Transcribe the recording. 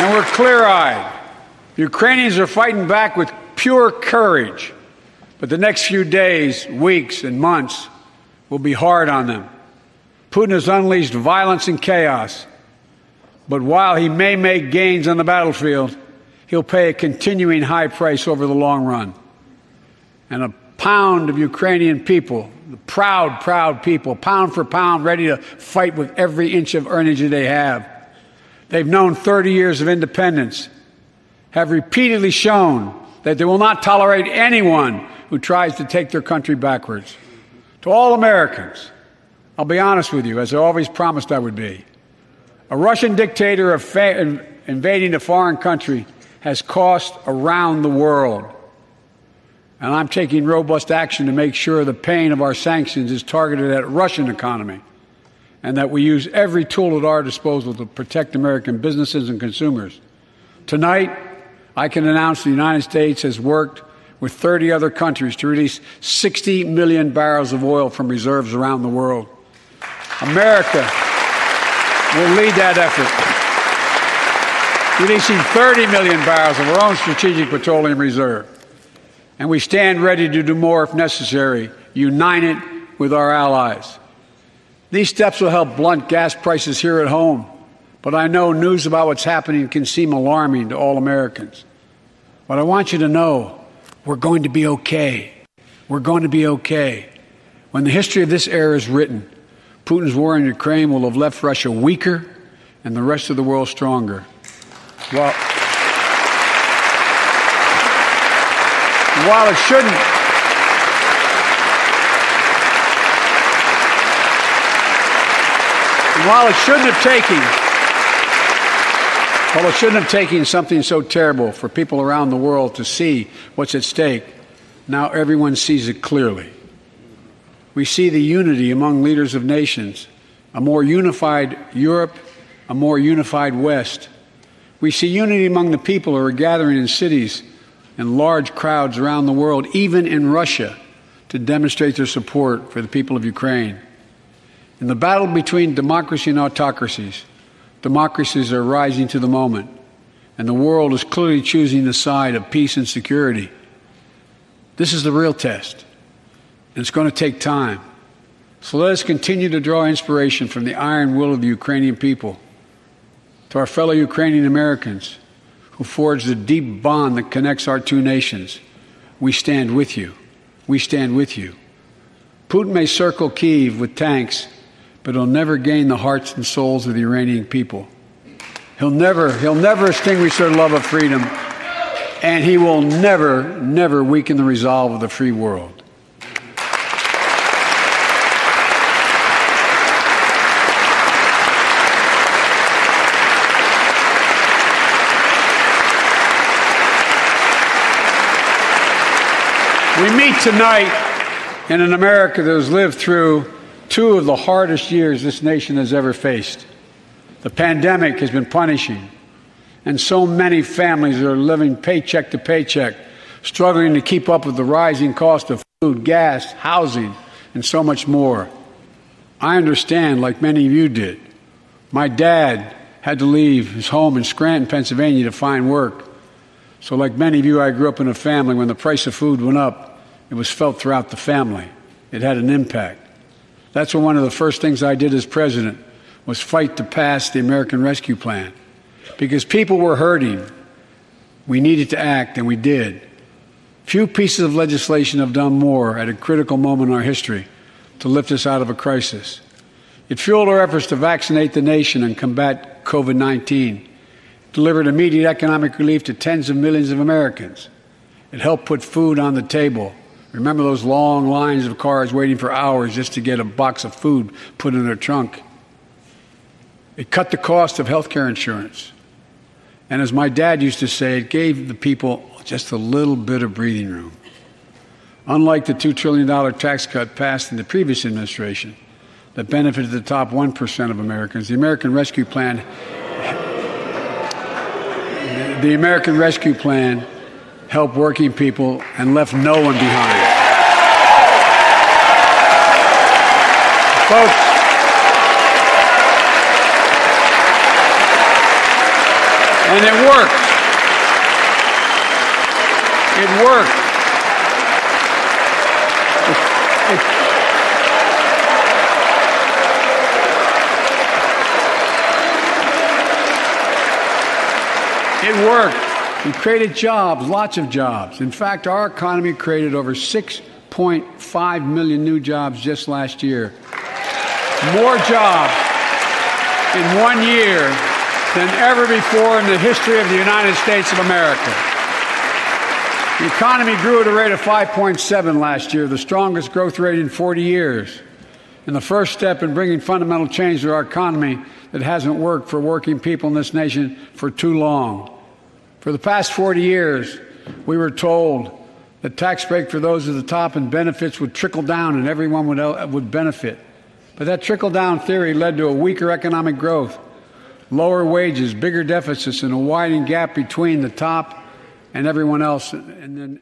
And we're clear-eyed. The Ukrainians are fighting back with pure courage. But the next few days, weeks, and months will be hard on them. Putin has unleashed violence and chaos. But while he may make gains on the battlefield, he'll pay a continuing high price over the long run. And a pound of Ukrainian people, the proud, proud people, pound for pound, ready to fight with every inch of energy they have. They've known 30 years of independence, have repeatedly shown that they will not tolerate anyone who tries to take their country backwards. To all Americans, I'll be honest with you, as I always promised I would be. A Russian dictator invading a foreign country has cost around the world. And I'm taking robust action to make sure the pain of our sanctions is targeted at the Russian economy and that we use every tool at our disposal to protect American businesses and consumers. Tonight, I can announce the United States has worked with 30 other countries to release 60 million barrels of oil from reserves around the world. America will lead that effort, releasing 30 million barrels of our own strategic petroleum reserve. And we stand ready to do more if necessary, united with our allies. These steps will help blunt gas prices here at home, but I know news about what's happening can seem alarming to all Americans. But I want you to know we're going to be okay. We're going to be okay. When the history of this era is written, Putin's war in Ukraine will have left Russia weaker and the rest of the world stronger. While it shouldn't have taken something so terrible for people around the world to see what's at stake, now everyone sees it clearly. We see the unity among leaders of nations, a more unified Europe, a more unified West. We see unity among the people who are gathering in cities and large crowds around the world, even in Russia, to demonstrate their support for the people of Ukraine. In the battle between democracy and autocracies, democracies are rising to the moment, and the world is clearly choosing the side of peace and security. This is the real test, and it's going to take time. So let us continue to draw inspiration from the iron will of the Ukrainian people. To our fellow Ukrainian Americans who forged the deep bond that connects our two nations, we stand with you. We stand with you. Putin may circle Kyiv with tanks, but he'll never gain the hearts and souls of the Iranian people. He'll never extinguish their love of freedom, and he will never weaken the resolve of the free world. We meet tonight in an America that has lived through two of the hardest years this nation has ever faced. The pandemic has been punishing, and so many families are living paycheck to paycheck, struggling to keep up with the rising cost of food, gas, housing, and so much more. I understand, like many of you did. My dad had to leave his home in Scranton, Pennsylvania to find work. So like many of you, I grew up in a family when the price of food went up, it was felt throughout the family. It had an impact. That's when one of the first things I did as president was fight to pass the American Rescue Plan. Because people were hurting. We needed to act, and we did. Few pieces of legislation have done more at a critical moment in our history to lift us out of a crisis. It fueled our efforts to vaccinate the nation and combat COVID-19. Delivered immediate economic relief to tens of millions of Americans. It helped put food on the table. Remember those long lines of cars waiting for hours just to get a box of food put in their trunk. It cut the cost of health care insurance. And as my dad used to say, it gave the people just a little bit of breathing room. Unlike the $2 trillion tax cut passed in the previous administration that benefited the top 1% of Americans, the American Rescue Plan helped working people and left no one behind. Folks, And it worked. It worked. It worked. We created jobs, lots of jobs. In fact, our economy created over 6.5 million new jobs just last year. More jobs in 1 year than ever before in the history of the United States of America. The economy grew at a rate of 5.7 last year, the strongest growth rate in 40 years. And the first step in bringing fundamental change to our economy that hasn't worked for working people in this nation for too long. For the past 40 years, we were told that tax break for those at the top and benefits would trickle down and everyone would benefit. But that trickle-down theory led to a weaker economic growth, lower wages, bigger deficits, and a widening gap between the top and everyone else. And